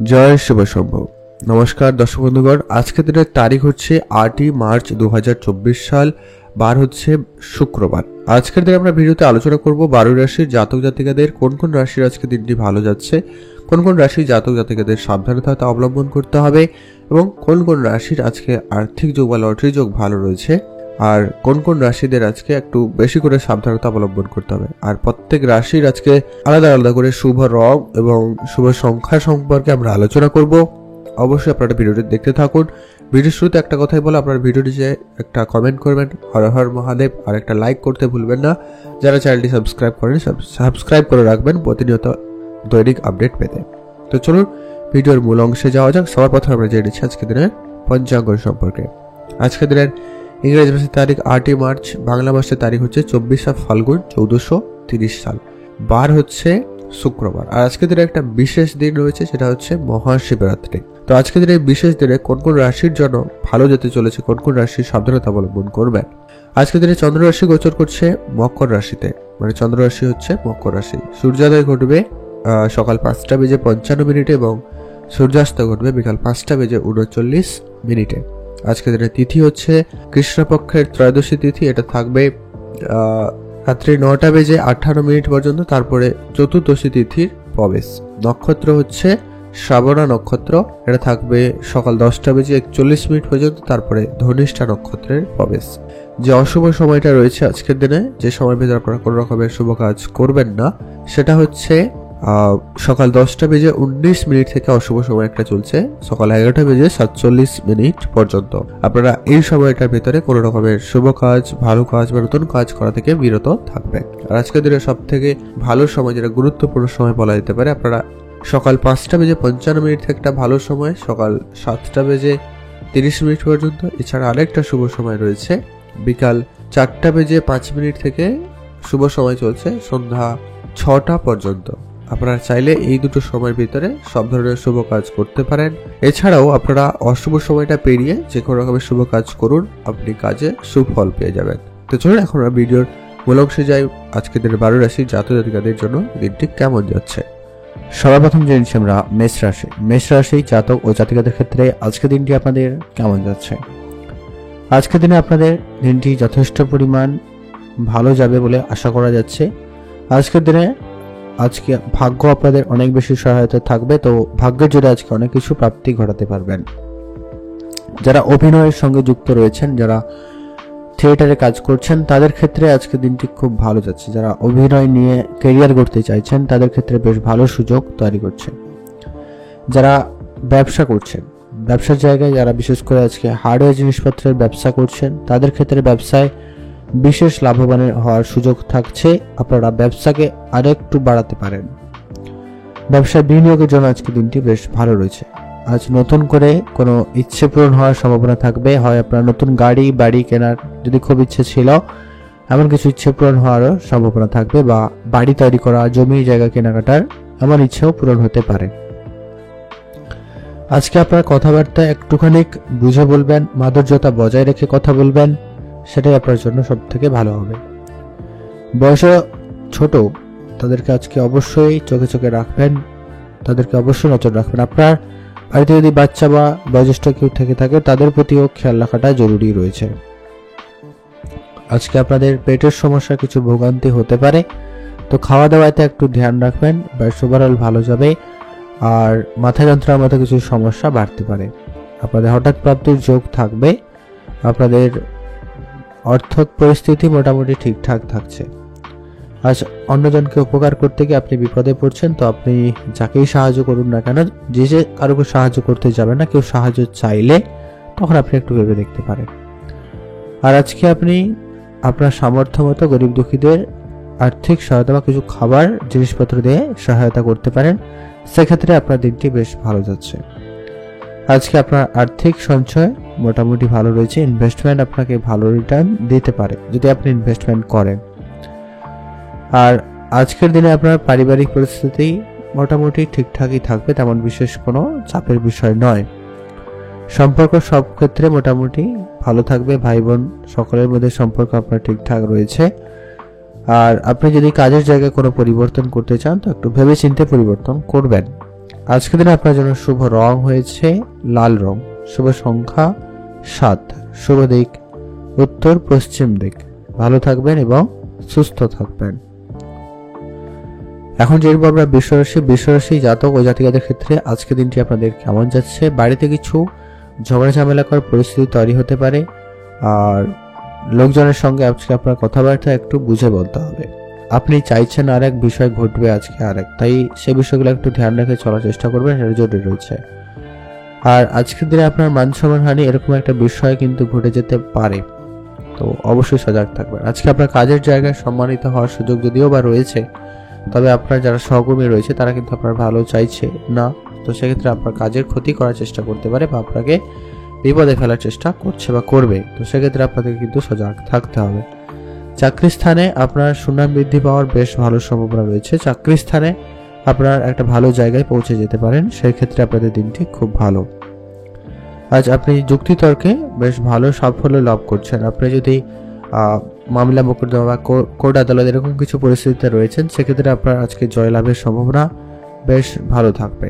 জয় শুভ সম্ভব। নমস্কার দর্শক বন্ধুগণ, আজকের দিনের তারিখ হচ্ছে 8ই মার্চ 2024 সাল, বার হচ্ছে শুক্রবার। আজকের দিনে আমরা ভিডিওতে আলোচনা করব 12 রাশির জাতক জাতিকাদের কোন কোন রাশির আজকে দিনটি ভালো যাচ্ছে, কোন কোন রাশির জাতক জাতিকাদের সাবধানতা অবলম্বন করতে হবে এবং কোন কোন রাশির আজকে আর্থিক যোগ বা লটারি যোগ ভালো রয়েছে, আর কোন কোন রাশিদের আজকে একটু বেশি করে সাবধানতা অবলম্বন করতে হবে। আর প্রত্যেক রাশির আজকে আলাদা আলাদা করে শুভ রং এবং শুভ সংখ্যা সম্পর্কে আমরা আলোচনা করব। অবশ্যই আপনারা ভিডিওটি দেখতে থাকুন। ভিডিওর শুরুতে একটা কথাই বলে, আপনার ভিডিওটি যে একটা কমেন্ট করবেন হর হর মহাদেব, আর একটা লাইক করতে ভুলবেন না। যারা চ্যানেলটি সাবস্ক্রাইব করেন সাবস্ক্রাইব করে রাখবেন প্রতিনিয়ত দৈনিক আপডেট পেতে। তো চলুন ভিডিওর মূল অংশে যাওয়া যাক। সবার প্রথমে আমরা জেনে নিচ্ছি আজকের দিনের পঞ্চাঙ্গ সম্পর্কে। আজকের দিনের ইংরেজি মাসের তারিখ 8ই মার্চ, বাংলা মাসের তারিখ হচ্ছে 24 ফাল্গুন 1430 সাল, বার হচ্ছে শুক্রবার। আর আজকের দিনে একটা বিশেষ দিন রয়েছে, সেটা হচ্ছে মহাশিবরাত্রি। তো আজকের দিনে বিশেষ দিনে কোন কোন রাশির জন্য ভালো যেতে চলেছে, কোন কোন রাশির সাবধানতা অবলম্বন করবেন। আজকের দিনে চন্দ্র রাশি গোচর করছে মকর রাশিতে, মানে চন্দ্র রাশি হচ্ছে মকর রাশি। সূর্যোদয় ঘটবে সকাল 5:55 এবং সূর্যাস্ত ঘটবে বিকাল 5:39 আজকের দিনে তিথি হচ্ছে কৃষ্ণপক্ষের ত্রয়োদশী তিথি, এটা থাকবে রাত্রি 9:58 পর্যন্ত। তারপরে চতুর্দশী তিথির প্রবেশ। নক্ষত্র হচ্ছে শ্রাবণা নক্ষত্র, এটা থাকবে সকাল 10:41 পর্যন্ত। তারপরে ধনিষ্ঠা নক্ষত্রের প্রবেশ। যে অশুভ সময়টা রয়েছে আজকের দিনে, যে সময়ের ভিতরে আপনারা কোনো রকমের শুভ কাজ করবেন না, সেটা হচ্ছে সকাল 10:19 থেকে অশুভ সময় একটা চলছে সকাল 11:47 পর্যন্ত। আপনারা এই সময়টার ভিতরে কোনো রকমের শুভ কাজ, ভালো কাজ বা নতুন কাজ করা থেকে বিরত থাকবেন। আর আজকের দিনে সব থেকে ভালো সময়, যেটা গুরুত্বপূর্ণ সময় বলা যেতে পারে, আপনারা সকাল 5:55 থেকে একটা ভালো সময়, সকাল 7:30 পর্যন্ত। এছাড়া আরেকটা শুভ সময় রয়েছে বিকাল 4:05 থেকে শুভ সময় চলছে সন্ধ্যা 6টা পর্যন্ত। আপনারা চাইলে এই দুটো সময়ের ভিতরে সব ধরনের শুভ কাজ করতে পারেন। এছাড়াও আপনারা অশুভ সময়টা পেরিয়ে যে কোনো রকমের শুভ কাজ করুন, আপনি কাজে সুফল পেয়ে যাবেন। তো চলুন এখন আমরা ভিডিওর মূল অংশে যাই। আজকের দিনের 12 রাশির জাতক জাতিকাদের জন্য দিনটি কেমন যাচ্ছে। সবার প্রথম জেনেছি আমরা মেষ রাশি। মেষ রাশি জাতক ও জাতিকাদের ক্ষেত্রে আজকের দিনটি আপনাদের কেমন যাচ্ছে। আজকের দিনে আপনাদের দিনটি যথেষ্ট পরিমাণ ভালো যাবে বলে আশা করা যাচ্ছে। আজকের দিনে আজকে ভাগ্য আপনাদের অনেক বেশি সহায়তা থাকবে, তো ভাগ্যের জোরে আজকে অনেক কিছু প্রাপ্তি ঘটাতে পারবেন। যারা অভিনয়ের সঙ্গে যুক্ত রয়েছেন, যারা থিয়েটারে কাজ করছেন, তাদের ক্ষেত্রে আজকে দিনটি খুব ভালো যাচ্ছে। যারা অভিনয় নিয়ে ক্যারিয়ার গড়তে চাইছেন, তাদের ক্ষেত্রে বেশ ভালো সুযোগ তৈরি করছে। যারা ব্যবসা করছেন, ব্যবসার জায়গায় যারা বিশেষ করে আজকে হার্ডওয়্যার জিনিসপত্রের ব্যবসা করছেন, তাদের ক্ষেত্রে ব্যবসায় বিশেষ লাভবান হওয়ার সুযোগ থাকছে। আপনারা ব্যবসাকে আরেকটু বাড়াতে পারেন। ব্যবসায় বিনিয়োগের জন্য আজকে দিনটি বেশ ভালো রয়েছে। আজ নতুন করে কোনো ইচ্ছে পূরণ হওয়ার সম্ভাবনা থাকবে। হয় আপনার নতুন গাড়ি বাড়ি কেনার যদি খুব ইচ্ছে ছিল, এমন কিছু ইচ্ছে পূরণ হওয়ারও সম্ভাবনা থাকবে, বা বাড়ি তৈরি করা, জমি জায়গা কেনাকাটার এমন ইচ্ছেও পূরণ হতে পারে। আজকে আপনার কথাবার্তা একটুখানি বুঝে বলবেন, মাধুর্যতা বজায় রেখে কথা বলবেন, সেটাই আপনার জন্য সব থেকে ভালো হবে। বয়সে ছোট তাদেরকে আজকে অবশ্যই চোখে চোখে রাখবেন, তাদেরকে অবশ্যই নজর রাখবেন। আপনার বাড়িতে যদি বাচ্চা বা বয়োজ্যেষ্ঠ কেউ থেকে থাকে, তাদের প্রতিও খেয়াল রাখাটা জরুরি রয়েছে। আজকে আপনাদের পেটের সমস্যা কিছু ভোগান্তি হতে পারে, তো খাওয়া দাওয়াতে একটু ধ্যান রাখবেন। ব্যাস ওভারঅল ভালো যাবে। আর মাথা যন্ত্রণার মতো কিছু সমস্যা বাড়তে পারে। আপনাদের হঠাৎ প্রাপ্তির যোগ থাকবে। আপনাদের অর্থক পরিস্থিতি মোটামুটি ঠিকঠাক থাকছে। আজ অন্যজনকে উপকার করতে গিয়ে আপনি বিপদে পড়ছেন, তো আপনি যাকেই সাহায্য করুন না কেন, যে কারোকে সাহায্য করতে যাবেন না, কেউ সাহায্য চাইলে তখন আপনি একটু ভেবে দেখতে পারেন। আর আজকে আপনি আপনার সামর্থ্য মতো গরিব দুঃখীদের আর্থিক সহায়তা বা কিছু খাবার জিনিসপত্র দিয়ে সহায়তা করতে পারেন। সেক্ষেত্রে আপনার দিনটি বেশ ভালো যাচ্ছে। আজকে আপনার আর্থিক সঞ্চয় মোটামুটি ভালো রয়েছে। ইনভেস্টমেন্ট আপনাকে ভালো রিটার্ন দিতে পারে যদি আপনি ইনভেস্টমেন্ট করেন। আর আজকের দিনে আপনার পারিবারিক পরিস্থিতি মোটামুটি ঠিকঠাকই থাকবে, তেমন বিশেষ কোনো চাপের বিষয় নয়। সম্পর্ক সব ক্ষেত্রে মোটামুটি ভালো থাকবে। ভাই বোন সকলের মধ্যে সম্পর্ক আপনার ঠিকঠাক রয়েছে। আর আপনি যদি কাজের জায়গায় কোনো পরিবর্তন করতে চান, তো একটু ভেবে চিন্তে পরিবর্তন করবেন। আজকের দিনে আপনার জন্য শুভ রং হয়েছে লাল রং, শুভ সংখ্যা 7, শুভ দিক উত্তর পশ্চিম দিক। ভালো থাকবেন এবং সুস্থ থাকবেন। এখন যে আমরা বিশ্বরাশি জাতক ও জাতিকাদের ক্ষেত্রে আজকে দিনটি আপনাদের কেমন যাচ্ছে। বাড়িতে কিছু ঝগড়া ঝামেলা করার পরিস্থিতি তৈরি হতে পারে, আর লোকজনের সঙ্গে আজকে আপনার কথাবার্তা একটু বুঝে বলতে হবে। আপনি চাইছেন আর এক বিষয় ঘটবে আজকে আরেক, তাই সেই বিষয়গুলো একটু ধ্যান রেখে চলার চেষ্টা করবেন, সেটা জরুরি রয়েছে। আর আজকের দিনে আপনার মান সম্মান হানি এরকম একটা বিষয় কিন্তু ঘটে যেতে পারে, তো অবশ্যই সজাগ থাকবেন। আজকে আপনার কাজের জায়গায় সম্মানিত হওয়ার সুযোগ যদিও বা রয়েছে, তবে আপনার যারা সহকর্মী রয়েছে তারা কিন্তু আপনার ভালো চাইছে না, তো সেক্ষেত্রে আপনার কাজের ক্ষতি করার চেষ্টা করতে পারে বা আপনাকে বিপদে ফেলার চেষ্টা করছে বা করবে, তো সেক্ষেত্রে আপনাদের কিন্তু সজাগ থাকতে হবে। চাকরি স্থানে আপনার সুনাম বৃদ্ধি পাওয়ার বেশ ভালো সম্ভাবনা রয়েছে। চাকরি স্থানে আপনার একটা ভালো জায়গায় পৌঁছে যেতে পারেন, সেই ক্ষেত্রে আপনাদের দিনটি খুব ভালো। আজ আপনি যুক্তিতর্কে বেশ ভালো সাফল্য লাভ করছেন। আপনি যদি মামলা মোকদ্দমা বা কোর্ট আদালত এরকম কিছু পরিস্থিতিতে রয়েছেন, সেক্ষেত্রে আপনার আজকে জয়লাভের সম্ভাবনা বেশ ভালো থাকবে।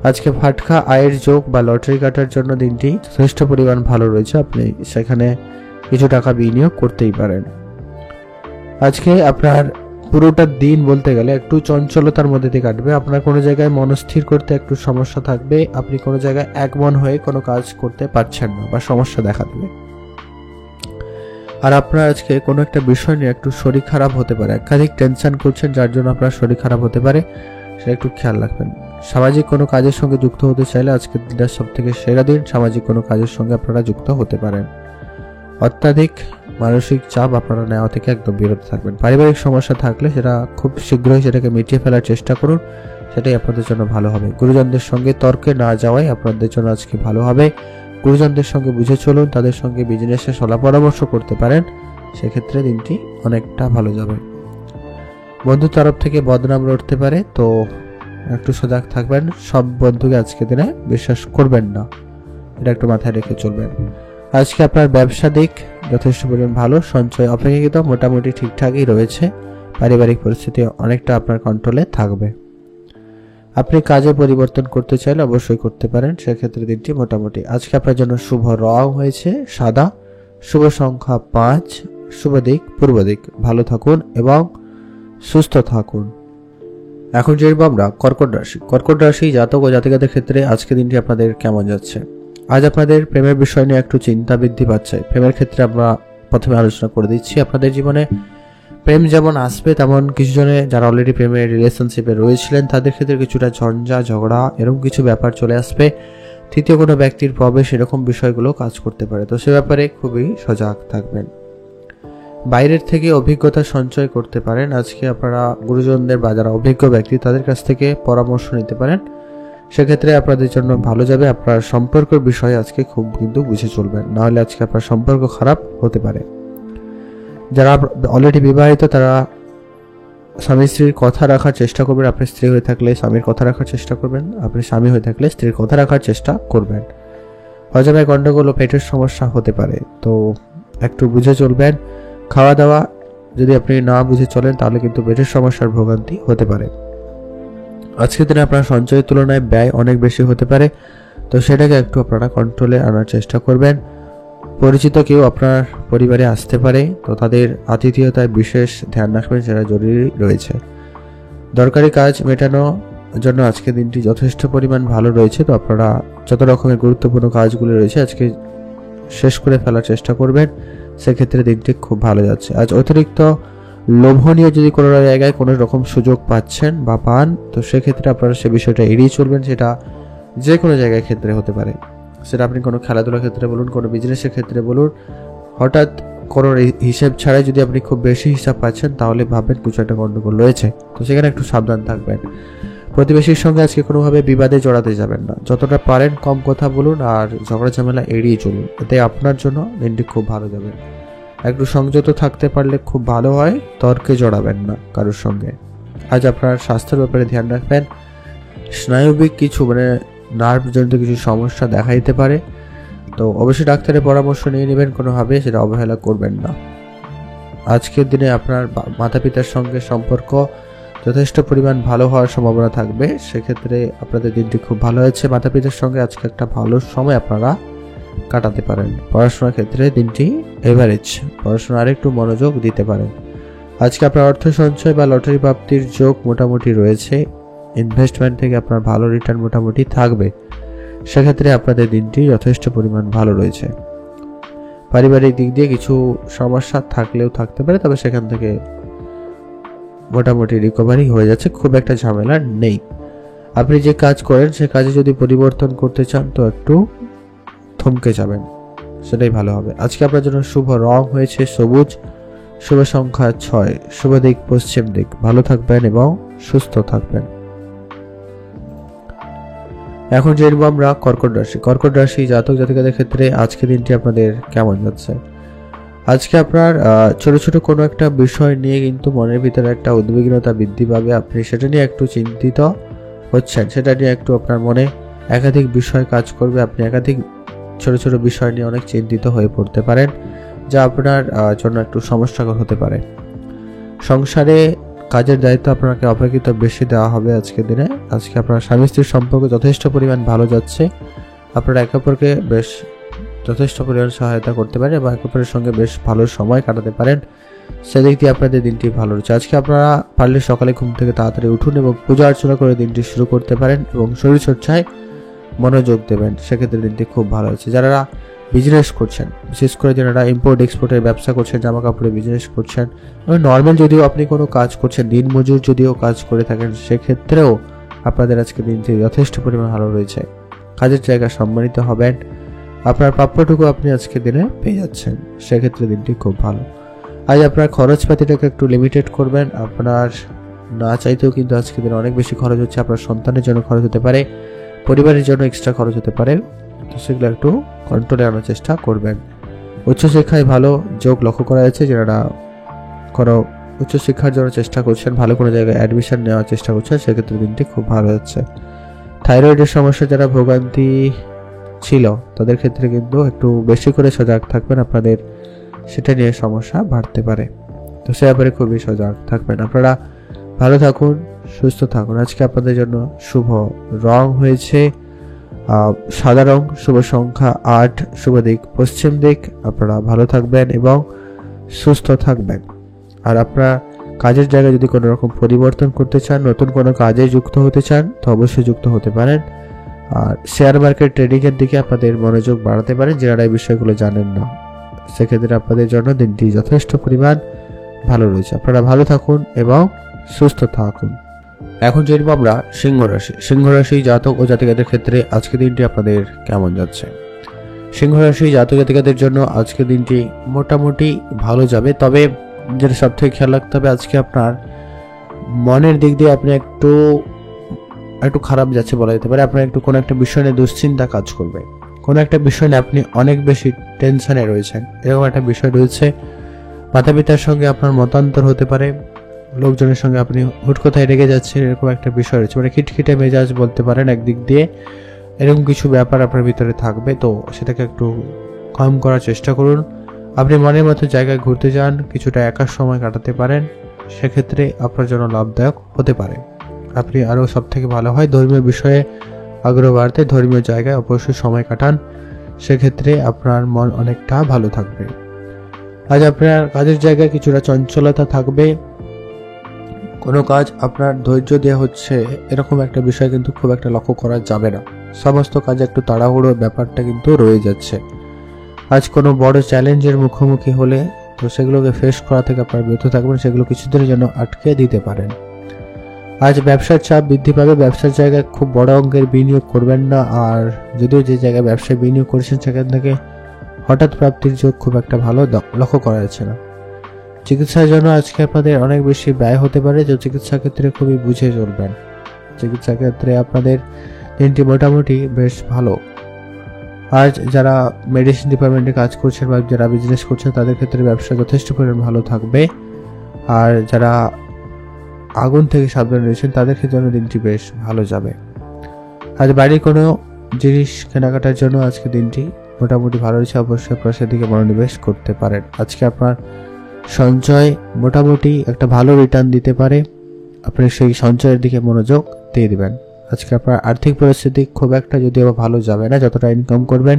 আজকে ফাটকা আয়ের যোগ বা লটারি কাটার জন্য দিনটি যথেষ্ট পরিমাণ ভালো রয়েছে, আপনি সেখানে কিছু টাকা বিনিয়োগ করতেই পারেন। আজকে আপনার পুরোটা দিন বলতে গেলে একটু চঞ্চলতার মধ্যে দিয়ে কাটবে। আপনার কোনো জায়গায় মনস্থির করতে একটু সমস্যা থাকবে, আপনি কোনো জায়গায় একমন হয়ে কোনো কাজ করতে পারছেন না বা সমস্যা দেখা দেবে। আর আপনার আজকে কোনো একটা বিষয় নিয়ে একটু শরীর খারাপ হতে পারে, একাধিক টেনশন করছেন যার জন্য আপনার শরীর খারাপ হতে পারে, সেটা একটু খেয়াল রাখবেন। সামাজিক কোনো কাজের সঙ্গে যুক্ত হতে চাইলে আজকের দিনটা সব থেকে সেরা দিন, সামাজিক কোনো কাজের সঙ্গে আপনারা যুক্ত হতে পারেন। অত্যাধিক মানসিক চাপ আপনারা নেওয়া থেকে একদম বিরত থাকবেন। পারিবারিক সমস্যা থাকলে সেটা খুব শীঘ্রই সেটাকে মিটিয়ে ফেলার চেষ্টা করুন, সেটাই আপনাদের জন্য ভালো হবে। গুরুজনদের সঙ্গে তর্কে না যাওয়াই আপনাদের জন্য আজকে ভালো হবে। গুরুজনদের সঙ্গে বুঝে চলুন, তাদের সঙ্গে বিজনেসে সলা পরামর্শ করতে পারেন, সেক্ষেত্রে দিনটি অনেকটা ভালো যাবে। বন্ধুর তরফ থেকে বদনাম রটতে পারে, তো একটু সজাগ থাকবেন। সব বন্ধুকে আজকে দিনে বিশ্বাস করবেন না, এটা একটু মাথায় রেখে চলবেন। আজকে আপনার ব্যবসা দিক যথেষ্ট পরিমাণ ভালো, সঞ্চয় অপেক্ষাকৃত মোটামুটি ঠিকঠাকই রয়েছে, পারিবারিক পরিস্থিতি অনেকটা আপনার কন্ট্রোলে থাকবে। আপনি কাজে পরিবর্তন করতে চাইলে অবশ্যই করতে পারেন, সেক্ষেত্রে দিনটি মোটামুটি। আজকে আপনার জন্য শুভ রং হয়েছে সাদা, শুভ সংখ্যা 5, শুভ দিক পূর্ব দিক। ভালো থাকুন এবং সুস্থ থাকুন। এখন যে আমরা কর্কট রাশি জাতক ও জাতিকাদের ক্ষেত্রে আজকে দিনটি আপনাদের কেমন যাচ্ছে। আজ আপনাদের প্রেমের বিষয় নিয়ে একটু চিন্তা বৃদ্ধি পাচ্ছে। প্রেমের ক্ষেত্রে আমরা প্রথমে আলোচনা করে দিচ্ছি। আপনাদের জীবনে প্রেম যেমন আসবে, তেমন কিছু জনে যারা অলরেডি প্রেমের রিলেশনশিপে রয়েছিলেন তাদের ক্ষেত্রে কিছুটা ঝঞ্ঝা ঝগড়া এরকম কিছু ব্যাপার চলে আসবে। তৃতীয় কোনো ব্যক্তির প্রবেশ এরকম বিষয়গুলো কাজ করতে পারে, তো সে ব্যাপারে খুবই সজাগ থাকবেন। বাইরের থেকে অভিজ্ঞতা সঞ্চয় করতে পারেন। আজকে আপনারা গুরুজনদের বা যারা অভিজ্ঞ ব্যক্তি তাদের কাছ থেকে পরামর্শ নিতে পারেন, সেক্ষেত্রে আপনাদের জন্য ভালো যাবে। আপনার সম্পর্কের বিষয়ে আজকে খুব কিন্তু বুঝে চলবেন, নাহলে আজকে আপনার সম্পর্ক খারাপ হতে পারে। যারা অলরেডি বিবাহিত তারা স্বামী স্ত্রীর কথা রাখার চেষ্টা করবেন। আপনি স্ত্রী হয়ে থাকলে স্বামীর কথা রাখার চেষ্টা করবেন, আপনি স্বামী হয়ে থাকলে স্ত্রীর কথা রাখার চেষ্টা করবেন। হজমে গন্ডগোল ও পেটের সমস্যা হতে পারে, তো একটু বুঝে চলবেন। খাওয়া দাওয়া যদি আপনি না বুঝে চলেন তাহলে কিন্তু পেটের সমস্যার ভোগান্তি হতে পারে। আজকের দিনে আপনার সঞ্চয়ের তুলনায় ব্যয় অনেক বেশি হতে পারে, তো সেটাকে একটু আপনারা কন্ট্রোলে আনার চেষ্টা করবেন। পরিচিত কেউ আপনার পরিবারে আসতে পারে, তো তাদের আতিথেয়তায় বিশেষ ধ্যান রাখবেন, সেটা জরুরি রয়েছে। দরকারি কাজ মেটানোর জন্য আজকে দিনটি যথেষ্ট পরিমাণ ভালো রয়েছে, তো আপনারা যত রকমের গুরুত্বপূর্ণ কাজগুলো রয়েছে আজকে শেষ করে ফেলার চেষ্টা করবেন, সেক্ষেত্রে দিনটি খুব ভালো যাচ্ছে। আজ অতিরিক্ত লোভনীয় যদি কোনো জায়গায় কোনো রকম সুযোগ পাচ্ছেন বা পান, তো সেক্ষেত্রে আপনারা সে বিষয়টা এড়িয়ে চলবেন। সেটা যে কোনো জায়গায় ক্ষেত্রে হতে পারে, সেটা আপনি কোনো খেলাধুলার ক্ষেত্রে বলুন, কোনো বিজনেসের ক্ষেত্রে বলুন। হঠাৎ কোনো হিসেব ছাড়াই যদি আপনি খুব বেশি হিসাব পাচ্ছেন তাহলে ভাববেন কিছু একটা গন্ডগোল রয়েছে, তো সেখানে একটু সাবধান থাকবেন। প্রতিবেশীর সঙ্গে আজকে কোনোভাবে বিবাদে জড়াতে যাবেন না, যতটা পারেন কম কথা বলুন আর ঝগড়া ঝামেলা এড়িয়ে চলুন, এতে আপনার জন্য দিনটি খুব ভালো যাবে। একটু সংযত থাকতে পারলে খুব ভালো হয়, তর্কে জড়াবেন না কারোর সঙ্গে। আজ আপনার স্বাস্থ্যের ব্যাপারে ধ্যান রাখবেন। স্নায়বিক কিছু নার্ভ জনিত কিছু সমস্যা দেখা দিতে পারে, তো অবশ্যই ডাক্তারের পরামর্শ নিয়ে নেবেন, কোনোভাবে সেটা অবহেলা করবেন না। আজকের দিনে আপনার মাতা পিতার সঙ্গে সম্পর্ক যথেষ্ট পরিমাণ ভালো হওয়ার সম্ভাবনা থাকবে। সেক্ষেত্রে আপনাদের দিনটি খুব ভালো হয়েছে। মাতা পিতার সঙ্গে আজকে একটা ভালো সময় আপনারা কাটাতে পারেন। পড়াশোনার ক্ষেত্রে দিনটি এভারেজ, পড়াশোনা আরেকটু মনোযোগ দিতে পারেন। আজকে আপনার অর্থ সঞ্চয় বা লটারি প্রাপ্তির যোগ মোটামুটি রয়েছে। ইনভেস্টমেন্ট থেকে আপনার ভালো রিটার্ন মোটামুটি থাকবে। সেক্ষেত্রে আপনাদের দিনটি যথেষ্ট পরিমাণ ভালো রয়েছে। পারিবারিক দিক দিয়ে কিছু সমস্যা থাকলেও থাকতে পারে, তবে সেখান থেকে মোটামুটি রিকভারি হয়ে যাচ্ছে, খুব একটা ঝামেলা নেই। আপনি যে কাজ করেন সে কাজে যদি পরিবর্তন করতে চান তো একটু থমকে যাবেন, সেটাই ভালো হবে। আজকে আপনার জন্য শুভ রং হয়েছে সবুজ, শুভ সংখ্যা 6, শুভ দিক পশ্চিম দিক। ভালো থাকবেন এবং সুস্থ থাকবেন। এখন জেনব আমরা কর্কট রাশি। কর্কট রাশি জাতক জাতিকাদের ক্ষেত্রে আজকে দিনটি আপনাদের কেমন যাচ্ছে? আজকে আপনার ছোট ছোট কোনো একটা বিষয় নিয়ে কিন্তু মনের ভিতরে একটা উদ্বিগ্নতা বৃদ্ধি পাবে। আপনি সেটা নিয়ে একটু চিন্তিত হচ্ছেন, সেটা নিয়ে একটু আপনার মনে একাধিক বিষয় কাজ করবে। আপনি একাধিক ছোট ছোট বিষয় নিয়ে অনেক চিন্তিত হয়ে পড়তে পারেন, যা আপনার জন্য একটু সমস্যাকর হতে পারে। সংসারে কাজের দায়িত্ব আপনাকে অপেক্ষিত বেশি দেওয়া হবে আজকের দিনে। আজকে আপনার স্বামী স্ত্রীর সম্পর্ক যথেষ্ট পরিমাণ ভালো যাচ্ছে। আপনারা একে অপরকে বেশ যথেষ্ট পরিমাণ সহায়তা করতে পারেন এবং একে অপরের সঙ্গে বেশ ভালো সময় কাটাতে পারেন। সেদিক দিয়ে আপনাদের দিনটি ভালো রয়েছে। আজকে আপনারা পারলে সকালে ঘুম থেকে তাড়াতাড়ি উঠুন এবং পূজা অর্চনা করে দিনটি শুরু করতে পারেন এবং শরীরচর্চায় মনোযোগ দেবেন। সেক্ষেত্রে দিনটি খুব ভালো হচ্ছে। যারা বিজনেস করছেন, বিশেষ করে যারা ইম্পোর্ট এক্সপোর্টের ব্যবসা করছেন, জামা কাপড়ের বিজনেস করছেন, এবং নর্মাল যদিও আপনি কোনো কাজ করছেন, দিনমজুর যদিও কাজ করে থাকেন, সেক্ষেত্রেও আপনাদের আজকে দিনটি যথেষ্ট পরিমাণ ভালো রয়েছে। কাজের জায়গায় সম্মানিত হবেন, আপনার প্রাপ্যটুকু আপনি আজকে দিনে পেয়ে যাচ্ছেন। সেক্ষেত্রে দিনটি খুব ভালো। আজ আপনার খরচপাতিটাকে একটু লিমিটেড করবেন। আপনার না চাইতেও কিন্তু আজকে দিনে অনেক বেশি খরচ হচ্ছে। আপনার সন্তানের জন্য খরচ হতে পারে, পরিবারের জন্য এক্সট্রা খরচ হতে পারে, তো সেগুলো একটু কন্ট্রোলে আনার চেষ্টা করবেন। উচ্চশিক্ষায় ভালো যোগ লক্ষ্য করা যাচ্ছে। যারা কোনো উচ্চশিক্ষার জন্য চেষ্টা করছেন, ভালো কোনো জায়গায় অ্যাডমিশন নেওয়ার চেষ্টা করছেন, সেক্ষেত্রে দিনটি খুব ভালো যাচ্ছে। থাইরয়েডের সমস্যা যারা ভোগান্তি ছিল তাদের ক্ষেত্রে কিন্তু একটু বেশি করে সজাগ থাকবেন। আপনাদের সেটা নিয়ে সমস্যা বাড়তে পারে, তো সে ব্যাপারে খুবই সজাগ থাকবেন। আপনারা ভালো থাকুন, সুস্থ থাকুন। আজকে আপনাদের জন্য শুভ রং হয়েছে সাদা রং, শুভ সংখ্যা 8, শুভ দিক পশ্চিম দিক। আপনারা ভালো থাকবেন এবং সুস্থ থাকবেন। আর আপনারা কাজের জায়গায় যদি কোনো রকম পরিবর্তন করতে চান, নতুন কোনো কাজে যুক্ত হতে চান, তো অবশ্যই যুক্ত হতে পারেন। আর শেয়ার মার্কেট ট্রেডিংয়ের দিকে আপনাদের মনোযোগ বাড়াতে পারেন, যারা এই বিষয়গুলো জানেন না। সেক্ষেত্রে আপনাদের জন্য দিনটি যথেষ্ট পরিমাণ ভালো রয়েছে। আপনারা ভালো থাকুন এবং সুস্থ থাকুন। এখন জানব আমরা সিংহ রাশি। সিংহ রাশি জাতক ও জাতিকাদের ক্ষেত্রে আজকে দিনটি আপনাদের কেমন যাচ্ছে? সিংহ রাশি জাতক জাতিকাদের জন্য আজকে দিনটি মোটামুটি ভালো যাবে, তবে যেটা সব থেকে খেয়াল রাখতে হবে, আজকে আপনার মনের দিক দিয়ে আপনি একটু খারাপ যাচ্ছে বলা যেতে পারে। আপনার একটু কোনো একটা বিষয় নিয়ে দুশ্চিন্তা কাজ করবে, কোনো একটা বিষয় নিয়ে আপনি অনেক বেশি টেনশনে রয়েছেন, এরকম একটা বিষয় রয়েছে। মাতা পিতার সঙ্গে আপনার মতান্তর হতে পারে, লোকজনের সঙ্গে আপনি হুট কোথায় রেগে যাচ্ছেন, এরকম একটা বিষয় রয়েছে। মানে খিটখিটে মেজাজ বলতে পারেন একদিক দিয়ে, এরকম কিছু ব্যাপার আপনার ভিতরে থাকবে, তো সেটাকে একটু কম করার চেষ্টা করুন। আপনি মনের মতো জায়গায় ঘুরতে যান, কিছুটা একা সময় কাটাতে পারেন, সেক্ষেত্রে আপনার জন্য লাভদায়ক হতে পারে। আপনি আরও সব থেকে ভালো হয় ধর্মীয় বিষয়ে আগ্রহ বাড়তে ধর্মীয় জায়গায় অবশ্যই সময় কাটান, সেক্ষেত্রে আপনার মন অনেকটা ভালো থাকবে। আজ আপনার কাজের জায়গায় কিছুটা চঞ্চলতা থাকবে, কোনো কাজ আপনার ধৈর্য দেওয়া হচ্ছে এরকম একটা বিষয় কিন্তু খুব একটা লক্ষ্য করা যাবে না। সমস্ত কাজে একটু তাড়াহুড়ো ব্যাপারটা কিন্তু রয়ে যাচ্ছে। আজ কোনো বড় চ্যালেঞ্জের মুখোমুখি হলে তো সেগুলোকে ফেস করা থেকে আপনার বিরত থাকবেন, সেগুলো কিছুদিনের জন্য আটকে দিতে পারেন। আজ ব্যবসার চাপ বৃদ্ধি পাবে, ব্যবসার জায়গায় খুব বড় অঙ্কের বিনিয়োগ করবেন না। আর যদিও যে জায়গায় ব্যবসায় বিনিয়োগ করেছেন সেখান থেকে হঠাৎ প্রাপ্তির যোগ খুব একটা ভালো লক্ষ্য করা যাচ্ছে না। চিকিৎসার জন্য আজকে আপনাদের অনেক বেশি ব্যয় হতে পারে, যে চিকিৎসা ক্ষেত্রে খুবই বুঝে চলবেন। চিকিৎসা ক্ষেত্রে আপনাদের দিনটি মোটামুটি বেশ ভালো। আজ যারা মেডিসিন ডিপার্টমেন্টে কাজ করছেন বা যারা বিজনেস করছেন তাদের ক্ষেত্রে ব্যবসা যথেষ্ট পরিমাণ ভালো থাকবে। আর যারা আগুন থেকে সাবধান রয়েছেন তাদের জন্য দিনটি বেশ ভালো যাবে। আজ বাড়ির কোনো জিনিস কেনাকাটার জন্য আজকে দিনটি মোটামুটি ভালো রয়েছে, অবশ্যই আপনার সেদিকে মনোনিবেশ করতে পারেন। আজকে আপনার সঞ্চয় মোটামুটি একটা ভালো রিটার্ন দিতে পারে। আপনি সেই সঞ্চয়ের দিকে মনোযোগ দিয়ে দিবেন। আজকে আপনার আর্থিক পরিস্থিতি খুব একটা যদিও ভালো যাবে না, যতটা ইনকাম করবেন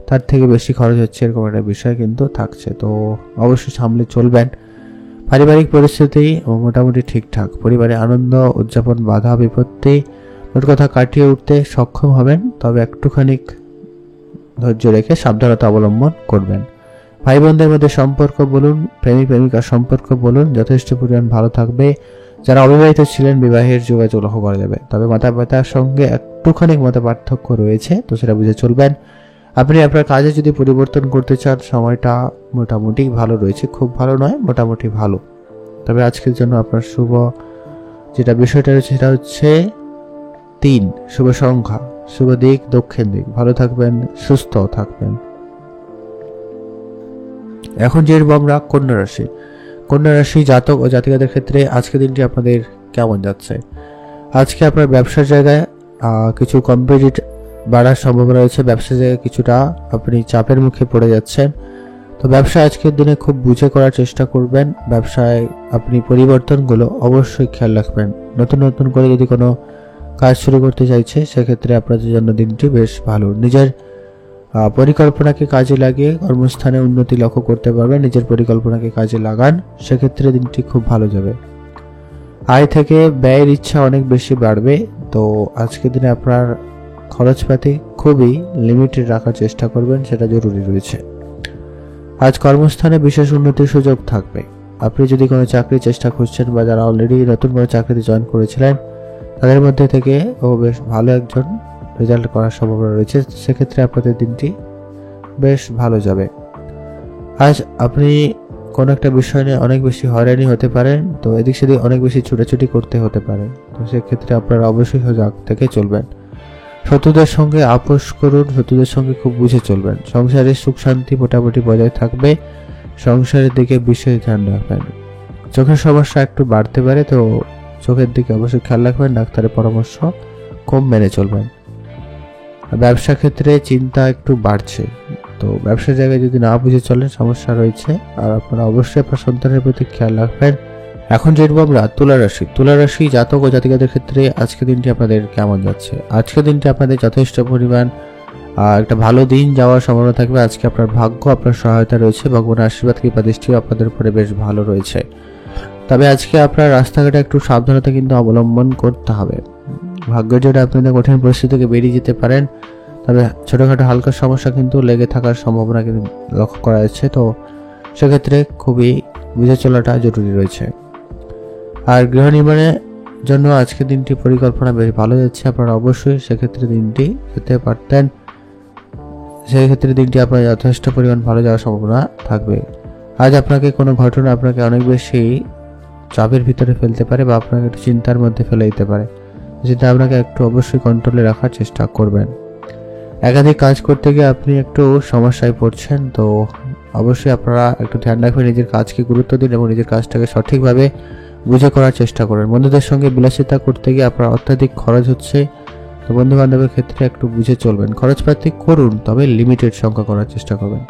তার থেকে বেশি খরচ হচ্ছে এরকম একটা বিষয় কিন্তু থাকছে, তো অবশ্যই সামলে চলবেন। পারিবারিক পরিস্থিতি মোটামুটি ঠিকঠাক, পরিবারে আনন্দ উদযাপন বাধা বিপত্তি মোট কথা কাটিয়ে উঠতে সক্ষম হবেন, তবে একটুখানি ধৈর্য রেখে সাবধানতা অবলম্বন করবেন। ভাই বোনদের মধ্যে সম্পর্ক বলুন, প্রেমিক প্রেমিকার সম্পর্ক বলুন, যথেষ্ট পরিমাণ ভালো থাকবে। যারা অবিবাহিত ছিলেন বিবাহের যোগাযোগ লক্ষ্য করা যাবে, তবে মাতা পিতার সঙ্গে একটুখানি মত পার্থক্য রয়েছে, তো সেটা বুঝে চলবেন। আপনি আপনার কাজে যদি পরিবর্তন করতে চান সময়টা মোটামুটি ভালো রয়েছে, খুব ভালো নয়, মোটামুটি ভালো। তবে আজকের জন্য আপনার শুভ যেটা বিষয়টা রয়েছে সেটা হচ্ছে 3, শুভ সংখ্যা, শুভ দিক দক্ষিণ দিক। ভালো থাকবেন, সুস্থ থাকবেন। এখন যে আমরা কন্যা রাশি, কন্যা রাশি জাতক ও জাতিকাদের ক্ষেত্রে আজকের দিনটি আপনাদের কেমন যাচ্ছে? আজকে আপনার ব্যবসার জায়গায় কিছু কম্পিটিট বাড়ার সম্ভাবনা রয়েছে, ব্যবসার জায়গায় কিছুটা আপনি চাপের মুখে পড়ে যাচ্ছেন, তো ব্যবসা আজকের দিনে খুব বুঝে করার চেষ্টা করবেন। ব্যবসায় আপনি পরিবর্তনগুলো অবশ্যই খেয়াল রাখবেন। নতুন নতুন করে যদি কোনো কাজ শুরু করতে চাইছে সেক্ষেত্রে আপনাদের জন্য দিনটি বেশ ভালো। নিজের পরিকল্পনাকে কাজে লাগিয়ে কর্মস্থানে উন্নতি লক্ষ্য করতে পারবেন। নিজের পরিকল্পনাকে কাজে লাগান, সেক্ষেত্রে দিনটি খুব ভালো যাবে। আয় থেকে ব্যয়ের ইচ্ছা অনেক বেশি বাড়বে, তো আজকের দিনে আপনার খরচপাতি খুবই লিমিটেড রাখার চেষ্টা করবেন, সেটা জরুরি রয়েছে। আজ কর্মস্থানে বিশেষ উন্নতির সুযোগ থাকবে। আপনি যদি কোনো চাকরির চেষ্টা করছেন বা যারা অলরেডি নতুন কোনো চাকরিতে জয়েন করেছিলেন তাদের মধ্যে থেকে বেশ ভালো একজন রেজাল্ট করার সম্ভাবনা রয়েছে, সেক্ষেত্রে আপনাদের দিনটি বেশ ভালো যাবে। আজ আপনি কোনো একটা বিষয় নিয়ে অনেক বেশি হয়রানি হতে পারেন, তো এদিক সেদিক অনেক বেশি ছুটাছুটি করতে হতে পারে, তো সেক্ষেত্রে আপনারা অবশ্যই সজাগ থেকে চলবেন। শত্রুদের সঙ্গে আপোষ করুন, শত্রুদের সঙ্গে খুব বুঝে চলবেন। সংসারের সুখ শান্তি মোটামুটি বজায় থাকবে, সংসারের দিকে বিশেষ ধ্যান রাখবেন। চোখের সমস্যা একটু বাড়তে পারে, তো চোখের দিকে অবশ্যই খেয়াল রাখবেন, ডাক্তারের পরামর্শ কম মেনে চলবেন। ব্যবসা ক্ষেত্রে চিন্তা একটু বাড়ছে, তো ব্যবসার জায়গায় যদি না বুঝে চলেন সমস্যা রয়েছে, আর আপনারা অবশ্যই আপনার সন্তানের প্রতি খেয়াল রাখবেন। এখন যেরকম আমরা তুলা রাশি, তুলা রাশি জাতক ও জাতিকাদের ক্ষেত্রে আজকের দিনটি আপনাদের কেমন যাচ্ছে? আজকের দিনটি আপনাদের যথেষ্ট পরিমাণ একটা ভালো দিন যাওয়ার সম্ভাবনা থাকবে। আজকে আপনার ভাগ্য আপনার সহায়তা রয়েছে, ভগবানের আশীর্বাদ কৃপা দৃষ্টিও আপনাদের উপরে বেশ ভালো রয়েছে। তবে আজকে আপনার রাস্তাঘাটে একটু সাবধানতা কিন্তু অবলম্বন করতে হবে। ভাগ্যের জন্য আপনাদের কঠিন পরিস্থিতি থেকে বেরিয়ে যেতে পারেন, তবে ছোটোখাটো হালকা সমস্যা কিন্তু লেগে থাকার সম্ভাবনা কিন্তু লক্ষ্য করা যাচ্ছে, তো সেক্ষেত্রে খুবই বুঝে চলাটা জরুরি রয়েছে। আর গৃহ নির্মাণের জন্য আজকের দিনটি পরিকল্পনা বেশ ভালো যাচ্ছে, আপনারা অবশ্যই সেক্ষেত্রে দিনটি যেতে পারতেন, সেই ক্ষেত্রে দিনটি আপনার যথেষ্ট পরিমাণ ভালো যাওয়ার সম্ভাবনা থাকবে। আজ আপনাকে কোনো ঘটনা আপনাকে অনেক বেশি চাপের ভিতরে ফেলতে পারে বা আপনাকে একটু চিন্তার মধ্যে ফেলে দিতে পারে, যেটা আপনাকে একটু অবশ্যই কন্ট্রোলে রাখার চেষ্টা করবেন। একাধিক কাজ করতে গিয়ে আপনি একটু সমস্যায় পড়ছেন, তো অবশ্যই আপনারা একটু ধ্যান রাখবেন, নিজের কাজকে গুরুত্ব দিন এবং নিজের কাজটাকে সঠিকভাবে বুঝে করার চেষ্টা করেন। বন্ধুদের সঙ্গে বিলাসিতা করতে গিয়ে আপনার অত্যাধিক খরচ হচ্ছে, তো বন্ধু বান্ধবের ক্ষেত্রে একটু বুঝে চলবেন। খরচপাতি করুন, তবে লিমিটেড সংখ্যা করার চেষ্টা করবেন।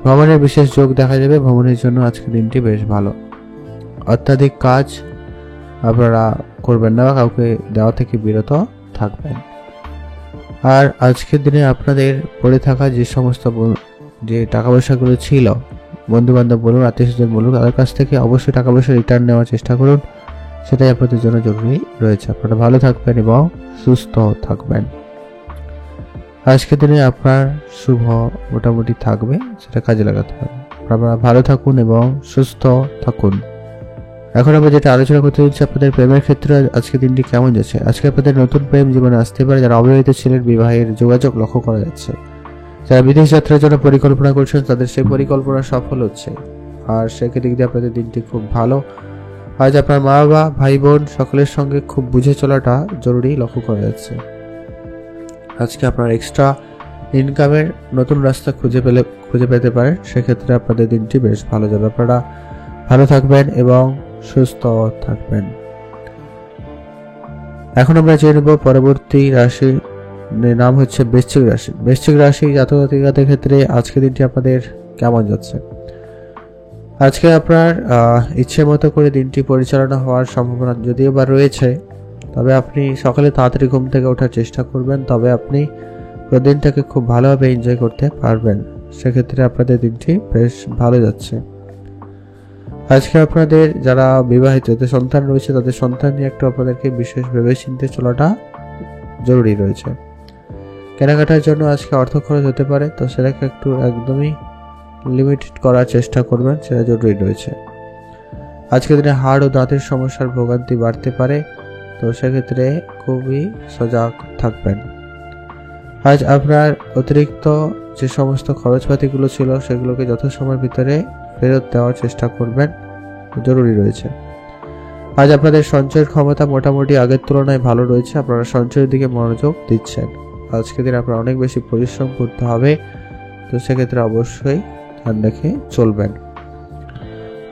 ভ্রমণের বিশেষ যোগ দেখা যাবে, ভ্রমণের জন্য আজকের দিনটি বেশ ভালো। অত্যাধিক কাজ আপনারা করবেন না বা কাউকে দেওয়া থেকে বিরত থাকবেন। আর আজকের দিনে আপনাদের পড়ে থাকা যে সমস্ত যে টাকা পয়সাগুলো ছিল, বন্ধু বান্ধব বলুন আত্মীয় স্বজন বলুন, তাদের কাছ থেকে অবশ্যই টাকা পয়সা রিটার্ন নেওয়ার চেষ্টা করুন, সেটাই আপনাদের জন্য জরুরি রয়েছে। আপনারা ভালো থাকবেন এবং সুস্থ থাকবেন। আজকের দিনে আপনার শুভ মোটামুটি থাকবে, সেটা কাজে লাগাতে পারেন। আপনারা ভালো থাকুন এবং সুস্থ থাকুন। এখন আমরা যেটা আলোচনা করতে চাইছি আপনাদের প্রেমের ক্ষেত্রে আজকে দিনটি কেমন যাচ্ছে। আজকে আপনাদের নতুন প্রেম জীবনে আসতে পারে, যারা অবিবাহিত ছিলেন বিবাহের যোগাযোগ লক্ষ্য করা যাচ্ছে। যারা বিদেশ যাত্রার জন্য পরিকল্পনা করছেন তাদের সেই পরিকল্পনা সফল হচ্ছে, আর সেক্ষেত্রে দিক দিয়ে আপনাদের দিনটি খুব ভালো। আজ আপনার মা বাবা ভাই বোন সকলের সঙ্গে খুব বুঝে চলাটা জরুরি লক্ষ্য করা যাচ্ছে। আজকে আপনার এক্সট্রা ইনকামের নতুন রাস্তা খুঁজে পেতে পারেন, সেক্ষেত্রে আপনাদের দিনটি বেশ ভালো যাবে। আপনারা ভালো থাকবেন এবং সুস্থ থাকবেন। এখন আমরা জেনে নেব পরবর্তী রাশির নাম হচ্ছে বৃশ্চিক রাশি। বৃশ্চিক রাশি জাতক জাতিকাদের ক্ষেত্রে আজকের দিনটি আপনাদের কেমন যাচ্ছে। আজকে আপনার ইচ্ছে মতো করে দিনটি পরিচালনা হওয়ার সম্ভাবনা যদিও বা রয়েছে, তবে আপনি সকালে তাড়াতাড়ি ঘুম থেকে ওঠার চেষ্টা করবেন, তবে আপনি দিনটাকে খুব ভালোভাবে এনজয় করতে পারবেন। সেক্ষেত্রে আপনাদের দিনটি বেশ ভালো যাচ্ছে। আজকে আপনাদের যারা বিবাহিত, যাদের সন্তান রয়েছে, তাদের সন্তান নিয়ে একটু আপনাদেরকে বিশেষ ভেবে চিন্তে চলাটা জরুরি রয়েছে। কেনাকাটার জন্য আজকে অর্থ খরচ হতে পারে, তো সেটাকে একটু একদমই লিমিটেড করার চেষ্টা করবেন, সেটা জরুরি রয়েছে। আজকের দিনে হাড় ও দাঁতের সমস্যার ভোগান্তি বাড়তে পারে, তো সেক্ষেত্রে খুবই সজাগ থাকবেন। আজ আপনার অতিরিক্ত যে সমস্ত খরচপাতিগুলো ছিল সেগুলোকে যথাসময়ের ভিতরে ফেরত দেওয়ার চেষ্টা করবেন, জরুরি রয়েছে। আজ আপনাদের সঞ্চয়ের ক্ষমতা মোটামুটি আগের তুলনায় ভালো রয়েছে, আপনারা সঞ্চয়ের দিকে মনোযোগ দিচ্ছেন। আজকের দিন আপনার অনেক বেশি পরিশ্রম করতে হবে, তো সেক্ষেত্রে অবশ্যই ধ্যান রেখে চলবেন।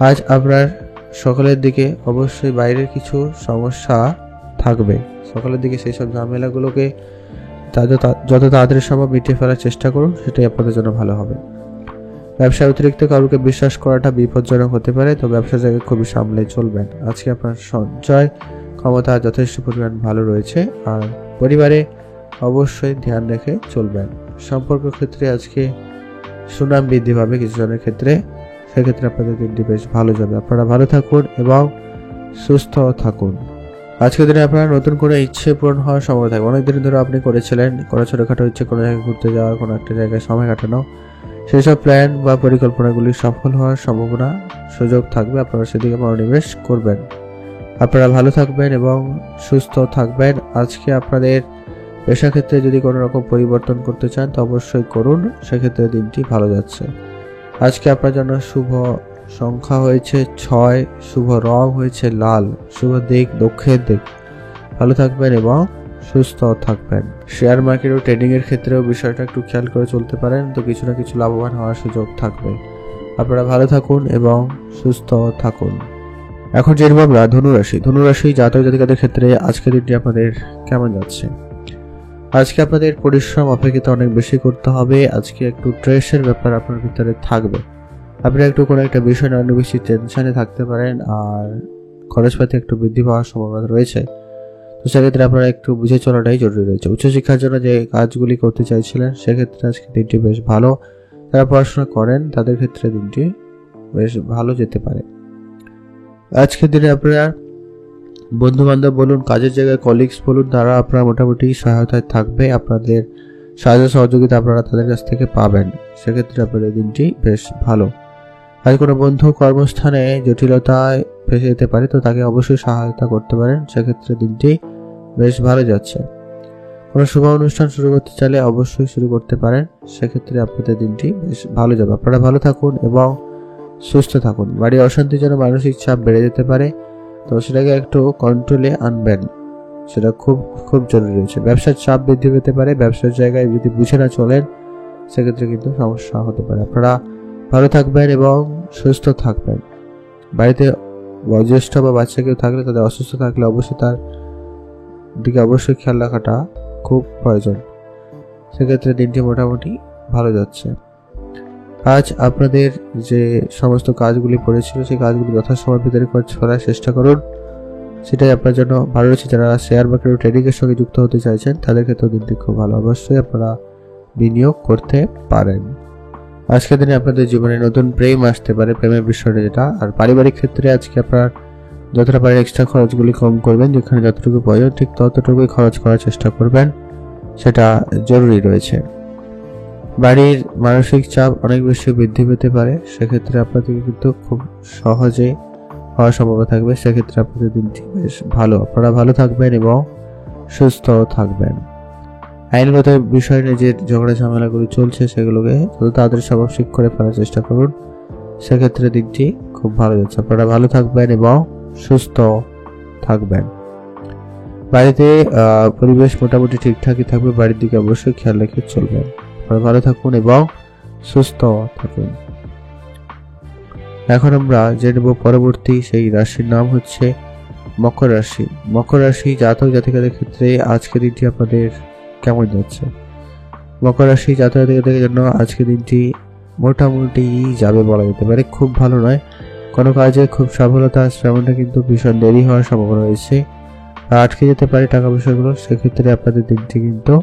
আজ আপনার সকালের দিকে অবশ্যই বাইরের কিছু সমস্যা থাকবে, সকালের দিকে সেই সব ঝামেলাগুলোকে যত তাড়াতাড়ি সম্ভব মিটিয়ে ফেলার চেষ্টা করুন, সেটাই আপনাদের জন্য ভালো হবে। ব্যবসায় অতিরিক্ত কাউকে বিশ্বাস করাটা বিপজ্জনক হতে পারে, তো ব্যবসা জায়গায় খুবই সামলে চলবেন। আজকে আপনার সঞ্চয় ক্ষমতা যথেষ্ট পরিমাণ ভালো রয়েছে, আর পরিবারে অবশ্যই ধ্যান রেখে চলবেন। সম্পর্ক ক্ষেত্রে আজকে সুনাম বৃদ্ধি পাবে কিছু জনের ক্ষেত্রে, সেক্ষেত্রে আপনাদের দিনটি বেশ ভালো যাবে। আপনারা ভালো থাকুন এবং সুস্থ থাকুন। আজকের দিনে আপনার নতুন করে ইচ্ছে পূরণ হওয়ার সম্ভাবনা থাকবে। অনেকদিন ধরে আপনি করেছিলেন কোনো ছোটখাটো ইচ্ছে, কোনো জায়গায় ঘুরতে যাওয়ার, কোনো একটা জায়গায় সময় কাটানো, সেসব প্ল্যান বা পরিকল্পনাগুলি সফল হওয়ার সম্ভাবনা সুযোগ থাকবে, আপনারা সেদিকে মনোনিবেশ করবেন। আপনারা ভালো থাকবেন এবং সুস্থ থাকবেন। আজকে আপনাদের পেশাক্ষেত্রে যদি কোনো রকম পরিবর্তন করতে চান তো অবশ্যই করুন, সেক্ষেত্রে দিনটি ভালো যাচ্ছে। আজকে আপনার জন্য শুভ সংখ্যা হয়েছে 6, শুভ রং হয়েছে লাল, শুভ দিক দক্ষিণ দিক। ভালো থাকবেন এবং সুস্থ থাকবেন। শেয়ার মার্কেট ও ট্রেডিং এর ক্ষেত্রেও বিষয়টা একটু খেয়াল করে চলতে পারেন, তো কিছু না কিছু লাভবান হওয়ার সুযোগ থাকবে। আপনারা ভালো থাকুন এবং সুস্থ থাকুন। এখন জেনে আমরা ধনুরাশি। ধনুরাশি জাতক জাতিকাদের ক্ষেত্রে আজকের দিনটি আপনাদের কেমন যাচ্ছে? আজকে আপনাদের পরিশ্রম অপেক্ষিত অনেক বেশি করতে হবে। আজকে একটু স্ট্রেসের ব্যাপার আপনার ভিতরে থাকবে, আপনি একটু কোনো একটা বিষয় নিয়ে অনেক বেশি টেনশনে থাকতে পারেন, আর খরচপাতি একটু বৃদ্ধি পাওয়ার সম্ভাবনা রয়েছে, তো সেক্ষেত্রে আপনারা একটু বুঝে চলাটাই জরুরি রয়েছে। উচ্চশিক্ষার জন্য যে কাজগুলি করতে চাইছিলেন সেক্ষেত্রে আজকে দিনটি বেশ ভালো। যারা পড়াশোনা করেন তাদের ক্ষেত্রে দিনটি বেশ ভালো যেতে পারে। আজকের দিনে আপনারা বন্ধু বান্ধব বলুন, কাজের জায়গায় কলিগস বলুন, তারা আপনার মোটামুটি সহায়তায় থাকবে, আপনাদের সাহায্য সহযোগিতা আপনারা তাদের কাছ থেকে পাবেন, সেক্ষেত্রে আপনাদের দিনটি বেশ ভালো। আজ কোনো বন্ধু কর্মস্থানে জটিলতায় ফেসে যেতে পারে, তো তাকে অবশ্যই সহায়তা করতে পারেন, সেক্ষেত্রে দিনটি বেশ ভালো যাচ্ছে। কোনো শুভ অনুষ্ঠান শুরু করতে চাইলে অবশ্যই শুরু করতে পারেন, সেক্ষেত্রে আপনাদের দিনটি বেশ ভালো যাবে। আপনারা ভালো থাকুন এবং সুস্থ থাকুন। বাড়ির অশান্তির জন্য মানসিক চাপ বেড়ে যেতে পারে, তো সেটাকে একটু কন্ট্রোলে আনবেন, সেটা খুব খুব জরুরি রয়েছে। ব্যবসার চাপ বৃদ্ধি পেতে পারে, ব্যবসার জায়গায় যদি বুঝে না চলেন সেক্ষেত্রে কিন্তু সমস্যা হতে পারে। আপনারা ভালো থাকবেন এবং সুস্থ থাকবেন। বাড়িতে বয়োজ্যেষ্ঠ বা বাচ্চা কেউ থাকলে, তাদের অসুস্থ থাকলে অবশ্যই তার দিকে অবশ্যই খেয়াল রাখাটা খুব প্রয়োজন, সেক্ষেত্রে দিনটি মোটামুটি ভালো যাচ্ছে। আজ আপনাদের যে সমস্ত কাজগুলি পড়েছিল সেই কাজগুলি যথাসময়ের ভিতরে করার চেষ্টা করুন, সেটাই আপনার জন্য ভালো রয়েছে। যারা শেয়ার মার্কেট ও ট্রেডিং এর সঙ্গে যুক্ত হতে চাইছেন তাদের ক্ষেত্রে দিনটি খুব ভালো, অবশ্যই আপনারা বিনিয়োগ করতে পারেন। আজকের দিনে আপনাদের জীবনে নতুন প্রেম আসতে পারে, প্রেমের বিষয়টা যেটা। আর পারিবারিক ক্ষেত্রে আজকে আপনার যতটা পারেন এক্সট্রা খরচগুলি কম করবেন, যেখানে যতটুকু প্রয়োজন ঠিক ততটুকুই খরচ করার চেষ্টা করবেন, সেটা জরুরি রয়েছে। বাড়ির মানসিক চাপ অনেক বেশি বৃদ্ধি পেতে পারে, সেক্ষেত্রে আপনাদের কিন্তু খুব সহজে হওয়ার সম্ভাবনা থাকবে, সেক্ষেত্রে আপনাদের দিনটি বেশ ভালো। আপনারা ভালো থাকবেন এবং সুস্থ থাকবেন। আইনগত বিষয় নিয়ে যে ঝগড়া ঝামেলাগুলি চলছে সেগুলোকে যত তাড়াতাড়ি স্বাভাবিক করে ফেলার চেষ্টা করুন, সেক্ষেত্রে দিনটি খুব ভালো যাচ্ছে। আপনারা ভালো থাকবেন এবং সুস্থ থাকবেন। বাড়িতে পরিবেশ মোটামুটি ঠিকঠাকই থাকবে, বাড়ির দিকে অবশ্যই খেয়াল রেখে চলবেন। আপনারা ভালো থাকুন এবং সুস্থ থাকুন। এখন আমরা জেনে নেব পরবর্তী সেই রাশির নাম হচ্ছে মকর রাশি। মকর রাশি জাতক জাতিকাদের ক্ষেত্রে আজকের দিনটি আপনাদের কেমন যাচ্ছে? মকর রাশি জাতক জাতিকাদের জন্য আজকের দিনটি মোটামুটি যাবে বলা যেতে পারে, খুব ভালো নয়। কোনো কাজে খুব সফলতা আসবে এমনটা কিন্তু ভীষণ দেরি হওয়ার সম্ভাবনা রয়েছে, আটকে যেতে পারে টাকা পয়সাগুলো। সেক্ষেত্রে আপনাদের দিনটি কিন্তু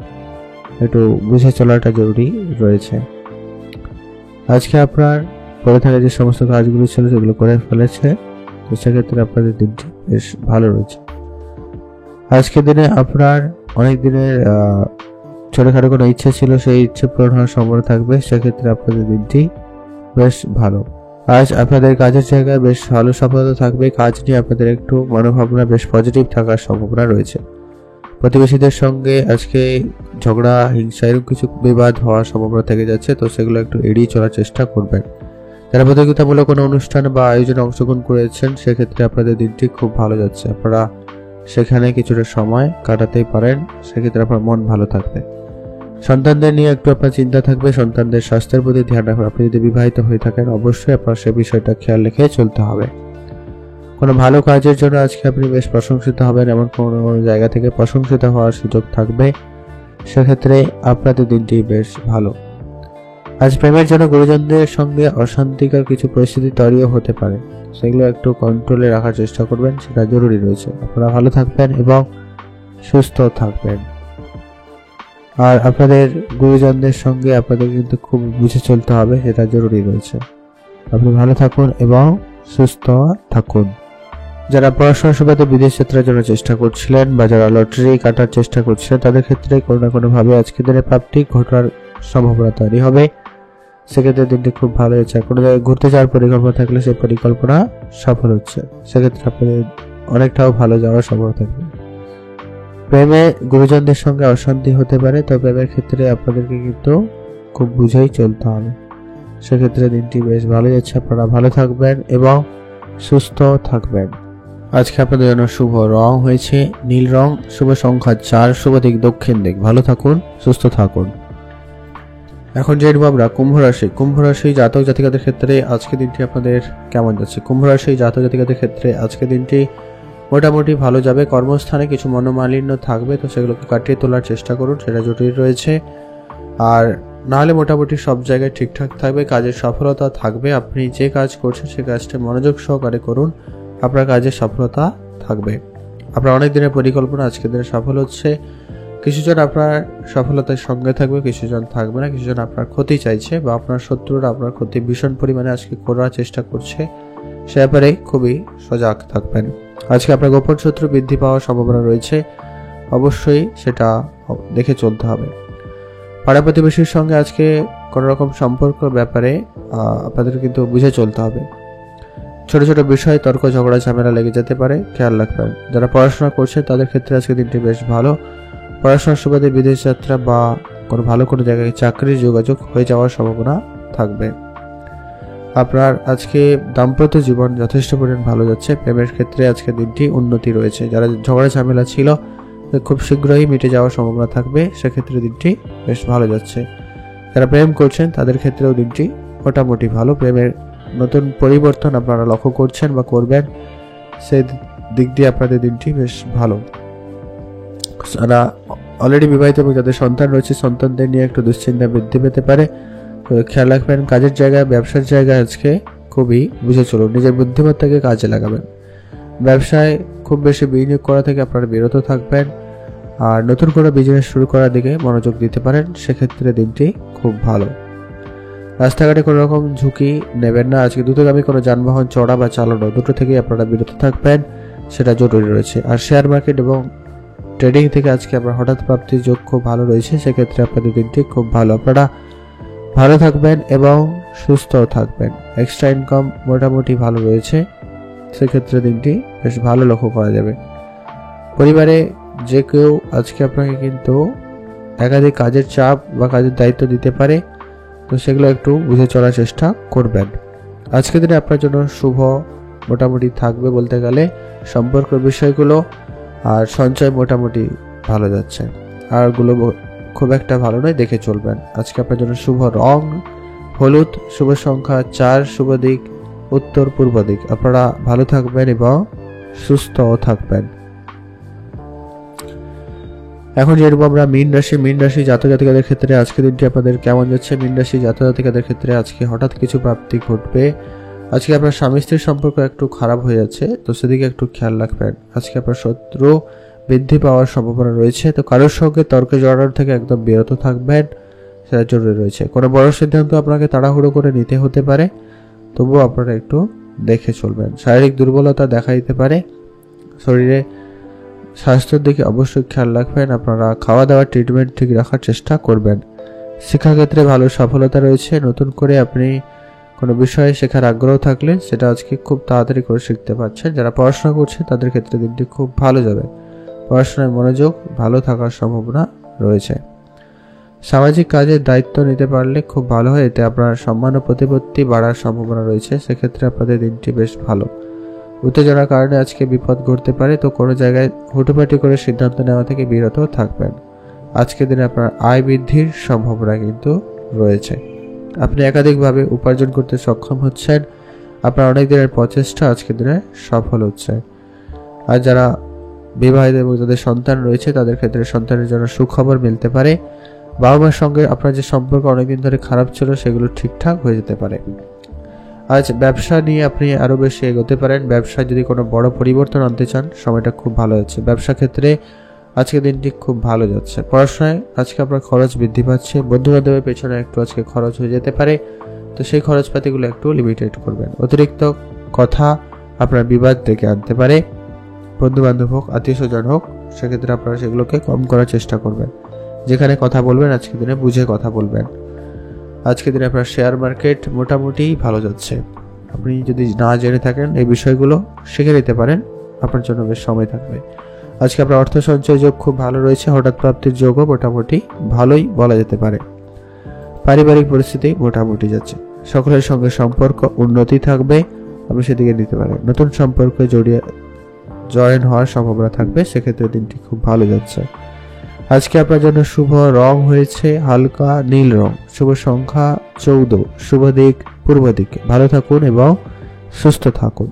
একটু বুঝে চলাটা জরুরি রয়েছে। আজকে আপনার পরে থাকা যে সমস্ত কাজগুলো ছিল সেগুলো করে ফেলেছে, তো সেক্ষেত্রে আপনাদের দিনটি বেশ ভালো রয়েছে। আজকের দিনে আপনার অনেক দিনের ছোটখাটো কোনো ইচ্ছে ছিল, সেই ইচ্ছে পূরণ হওয়ার সম্ভাবনা থাকবে, সেক্ষেত্রে আপনাদের দিনটি বেশ ভালো। আজ আপনাদের কাজের জায়গায় বেশ ভালো সফলতা থাকবে, কাজ নিয়ে আপনাদের একটু মনোভাবনা বেশ পজিটিভ থাকার সম্ভাবনা রয়েছে। প্রতিবেশীদের সঙ্গে আজকে ঝগড়া, হিংসা এরকম কিছু বিবাদ হওয়ার সম্ভাবনা থেকে যাচ্ছে, তো সেগুলো একটু এড়িয়ে চলার চেষ্টা করবেন। যারা প্রতিযোগিতামূলক কোনো অনুষ্ঠান বা আয়োজনে অংশগ্রহণ করেছেন সেক্ষেত্রে আপনাদের দিনটি খুব ভালো যাচ্ছে, আপনারা সেখানে কিছুটা সময় কাটাতেই পারেন, সেক্ষেত্রে আপনার মন ভালো থাকবে। সন্তানদের নিয়ে একটু আপনার চিন্তা থাকবে, সন্তানদের স্বাস্থ্যের প্রতি ধ্যান রাখবেন। আপনি যদি বিবাহিত হয়ে থাকেন অবশ্যই আপনার সে বিষয়টা খেয়াল রেখে চলতে হবে। কোনো ভালো কাজের জন্য আজকে আপনি বেশ প্রশংসিত হবেন, এমন কোনো জায়গা থেকে প্রশংসিত হওয়ার সুযোগ থাকবে, সেক্ষেত্রে আপনাদের দিনটি বেশ ভালো। আজ প্রেমের জন্য গুরুজনদের সঙ্গে অশান্তিকর কিছু পরিস্থিতি তৈরিও হতে পারে, সেগুলো একটু কন্ট্রোলে রাখার চেষ্টা করবেন, সেটা জরুরি রয়েছে। আপনারা ভালো থাকবেন এবং সুস্থ থাকবেন। আর আপনাদের গুরুজনদের সঙ্গে আপনাদের কিন্তু খুব বুঝে চলতে হবে, সেটা জরুরি রয়েছে। আপনি ভালো থাকুন এবং সুস্থ থাকুন। যারা পড়াশোনার সুবাদে বিদেশ যাত্রার জন্য চেষ্টা করছিলেন বা যারা লটারি কাটার চেষ্টা করছিলেন তাদের ক্ষেত্রে কোনো না কোনোভাবে আজকের দিনে প্রাপ্তি ঘটার সম্ভাবনা তৈরি হবে, সেক্ষেত্রে দিনটি খুব ভালো হয়েছে। কোনো জায়গায় ঘুরতে যাওয়ার পরিকল্পনা থাকলে সেই পরিকল্পনা সফল হচ্ছে, সেক্ষেত্রে আপনাদের অনেকটাও ভালো যাওয়ার সম্ভাবনা থাকবে। প্রেমে গুরুজনদের সঙ্গে অশান্তি হতে পারে, তবে প্রেমের ক্ষেত্রে আপনাদেরকে কিন্তু খুব বুঝেই চলতে হবে, সেক্ষেত্রে দিনটি বেশ ভালো যাচ্ছে। আপনারা ভালো থাকবেন এবং সুস্থ থাকবেন। আজকে আপনাদের জন্য শুভ রং হয়েছে নীল রং, শুভ সংখ্যা 4, শুভ দিক দক্ষিণ দিক। ভালো থাকুন, সুস্থ থাকুন। এখন জেনব আমরা কুম্ভ রাশি জাতক জাতিকাদের ক্ষেত্রে আজকে দিনটি আপনাদের কেমন যাচ্ছে। কুম্ভ রাশি জাতক জাতিকাদের ক্ষেত্রে আজকে দিনটি মোটামুটি ভালো যাবে। কর্মস্থানে কিছু মনোমালিন্য থাকবে, তো সেগুলোকে কাটিয়ে তোলার চেষ্টা করুন, সেটা জরুরি রয়েছে। আর নাহলে মোটামুটি সব জায়গায় ঠিকঠাক থাকবে, কাজের সফলতা থাকবে। আপনি যে কাজ করছেন সেই কাজটা মনোযোগ সহকারে করুন, আপনার কাজে সফলতা থাকবে। আপনার অনেক দিনের পরিকল্পনা আজকের দিনে সফল হচ্ছে। কিছুজন আপনার সফলতার সঙ্গে থাকবে, কিছুজন থাকবে না, কিছুজন আপনার ক্ষতি চাইছে বা আপনার শত্রুরা আপনার ক্ষতি ভীষণ পরিমাণে আজকে করার চেষ্টা করছে, সে ব্যাপারে খুবই সজাগ থাকবেন। আজকে আপনার গোপন শত্রু বৃদ্ধি পাওয়ার সম্ভাবনা রয়েছে, অবশ্যই সেটা দেখে চলতে হবে। পাড়া প্রতিবেশীর সঙ্গে আজকে কোনো রকম সম্পর্ক ব্যাপারে আপনাদের কিন্তু বুঝে চলতে হবে। ছোট ছোট বিষয়ে তর্ক ঝগড়া ঝামেলা লেগে যেতে পারে, খেয়াল রাখবেন। যারা পড়াশোনা করছে তাদের ক্ষেত্রে আজকে দিনটি বেশ ভালো। পড়াশোনার সুবাদে বিদেশ যাত্রা বা কোনো ভালো কোনো জায়গায় চাকরির যোগাযোগ হয়ে যাওয়ার সম্ভাবনা থাকবে। আপনার আজকে দাম্পত্য জীবন যথেষ্ট পরিমাণ ভালো যাচ্ছে। প্রেমের ক্ষেত্রে আজকে দিনটি উন্নতি রয়েছে। যারা ঝগড়া ঝামেলা ছিল খুব শীঘ্রই মিটে যাওয়ার সম্ভাবনা থাকবে, সেক্ষেত্রে দিনটি বেশ ভালো যাচ্ছে। যারা প্রেম করছেন তাদের ক্ষেত্রেও দিনটি মোটামুটি ভালো। প্রেমের নতুন পরিবর্তন আপনারা লক্ষ্য করছেন বা করবেন, সেই দিক দিয়ে আপনাদের দিনটি বেশ ভালো। যারা অলরেডি বিবাহিত এবং যাদের সন্তান রয়েছে সন্তানদের নিয়ে একটু দুশ্চিন্তা বৃদ্ধি পেতে পারে, তো খেয়াল রাখবেন। কাজের জায়গায়, ব্যবসার জায়গায় আজকে খুবই বুঝে চলুন, নিজের বুদ্ধিমত্তাকে কাজে লাগাবেন। ব্যবসায় খুব বেশি বিনিয়োগ করা থেকে আপনারা বিরত থাকবেন, আর নতুন কোনো বিজনেস শুরু করার দিকে মনোযোগ দিতে পারেন, সেক্ষেত্রে দিনটি খুব ভালো। রাস্তাঘাটে কোনো রকম ঝুঁকি নেবেন না। আজকে দ্রুতগামী কোনো যানবাহন চড়া বা চালানো দুটো থেকেই আপনারা বিরত থাকবেন, সেটা জরুরি রয়েছে। আর শেয়ার মার্কেট এবং ট্রেডিং থেকে আজকে আপনার হঠাৎ প্রাপ্তির যোগ খুব ভালো রয়েছে, সেক্ষেত্রে আপনাদের দিনটি খুব ভালো। আপনারা ভালো থাকবেন এবং সুস্থ থাকবেন। এক্সট্রা ইনকাম মোটামুটি ভালো রয়েছে, সেক্ষেত্রে দিনটি বেশ ভালো লক্ষ্য করা যাবে। পরিবারে যে কেউ আজকে আপনাকে কিন্তু একাধিক কাজের চাপ বা কাজের দায়িত্ব দিতে পারে, তো সেগুলো একটু বুঝে চলার চেষ্টা করবেন। আজকের দিনে আপনার জন্য শুভ মোটামুটি থাকবে বলতে গেলে সম্পর্কের বিষয়গুলো, আর সঞ্চয় মোটামুটি ভালো যাচ্ছে, আর গুলো খুব একটা ভালো নয়, দেখে চলবেন। আজকে আপনার জন্য শুভ রং হলুদ, শুভ সংখ্যা 4, শুভ দিক উত্তর পূর্ব দিক। আপনারা ভালো থাকবেন এবং সুস্থ থাকবেন। এখন যেরকম আমরা মীন রাশি জাতক জাতিকাদের ক্ষেত্রে আজকে দিনটি আপনাদের কেমন যাচ্ছে। মীন রাশি জাতক জাতিকাদের ক্ষেত্রে আজকে হঠাৎ কিছু প্রাপ্তি ঘটবে। আজকে আপনার স্বামী স্ত্রীর সম্পর্ক একটু খারাপ হয়ে যাচ্ছে, তো সেদিকে একটু খেয়াল রাখবেন। আজকে আপনার শত্রু বৃদ্ধি পাওয়ার সম্ভাবনা রয়েছে, তো কারোর সঙ্গে তর্কে জড়ানোর থেকে একদম বিরত থাকবেন, সেটা জরুরি রয়েছে। কোনো বড় সিদ্ধান্ত আপনাকে তাড়াহুড়ো করে নিতে হতে পারে, তবুও আপনারা একটু দেখে চলবেন। শারীরিক দুর্বলতা দেখা দিতে পারে, শরীরে স্বাস্থ্যের দিকে অবশ্যই খেয়াল রাখবেন। আপনারা খাওয়া দাওয়া ট্রিটমেন্ট ঠিক রাখার চেষ্টা করবেন। শিক্ষাক্ষেত্রে ভালো সফলতা রয়েছে। নতুন করে আপনি কোনো বিষয়ে শেখার আগ্রহ থাকলে সেটা আজকে খুব তাড়াতাড়ি করে শিখতে পারছেন। যারা পড়াশোনা করছে তাদের ক্ষেত্রে দিনটি খুব ভালো যাবে। পড়াশোনায় মনোযোগ ভালো থাকার সম্ভাবনা রয়েছে। সামাজিক কাজের দায়িত্ব নিতে পারলে খুব ভালো হয়, এতে আপনার সম্মান ও প্রতিপত্তি বাড়ার সম্ভাবনা রয়েছে। সেক্ষেত্রে আপনাদের দিনটি বেশ ভালো। উত্তেজনার কারণে আজকে বিপদ ঘটতে পারে, তো কোনো জায়গায় হুটোপাটি করে সিদ্ধান্ত নেওয়া থেকে বিরত থাকবেন। আজকের দিনে আপনার আয় বৃদ্ধির সম্ভাবনা কিন্তু রয়েছে। আপনি একাধিকভাবে উপার্জন করতে সক্ষম হচ্ছেন। আপনার অনেক দিনের প্রচেষ্টা আজকের দিনে সফল হচ্ছে। আর যারা বিবাহিত এবং যাদের সন্তান রয়েছে তাদের ক্ষেত্রে সন্তানের জন্য সুখবর মিলতে পারে। বাবা মার সঙ্গে আপনার যে সম্পর্ক অনেকদিন ধরে খারাপ ছিল সেগুলো ঠিকঠাক হয়ে যেতে পারে। আজ ব্যবসা নিয়ে আপনি আরও বেশি এগোতে পারেন। ব্যবসায় যদি কোনো বড় পরিবর্তন আনতে চান সময়টা খুব ভালো যাচ্ছে। ব্যবসা ক্ষেত্রে আজকে দিনটি খুব ভালো যাচ্ছে। পড়াশোনায় আজকে আপনার খরচ বৃদ্ধি পাচ্ছে। বন্ধু বান্ধবের পেছনে একটু আজকে খরচ হয়ে যেতে পারে, তো সেই খরচপাতিগুলো একটু লিমিটেড করবেন। অতিরিক্ত কথা আপনার বিবাদ ডেকে আনতে পারে। বন্ধু বান্ধব হোক, আত্মীয় স্বজন হোক, সেক্ষেত্রে আপনারা সেগুলোকে কম করার চেষ্টা করবেন। যেখানে কথা বলবেন আজকে দিনে বুঝে কথা বলবেন। আজকে দিনে আপনার শেয়ার মার্কেট মোটামুটি ভালো যাচ্ছে। আপনি যদি না জেনে থাকেন এই বিষয়গুলো শিখে নিতে পারেন, আপনার জন্য বেশ সময় থাকবে। আজকে আপনার অর্থ সঞ্চয় যোগ খুব ভালো রয়েছে। হঠাৎ প্রাপ্তির যোগও মোটামুটি ভালোই বলা যেতে পারে। পারিবারিক পরিস্থিতি মোটামুটি যাচ্ছে। সকলের সঙ্গে সম্পর্ক উন্নতি থাকবে, আপনি সেদিকে নিতে পারেন। নতুন সম্পর্কে জয়েন হওয়ার সম্ভাবনা থাকবে, সেক্ষেত্রে দিনটি খুব ভালো যাচ্ছে। আজকে আপনার জন্য শুভ রং হয়েছে হালকা নীল রং। শুভ সংখ্যা 14। শুভ দিক পূর্ব দিকে। ভালো থাকুন এবং সুস্থ থাকুন।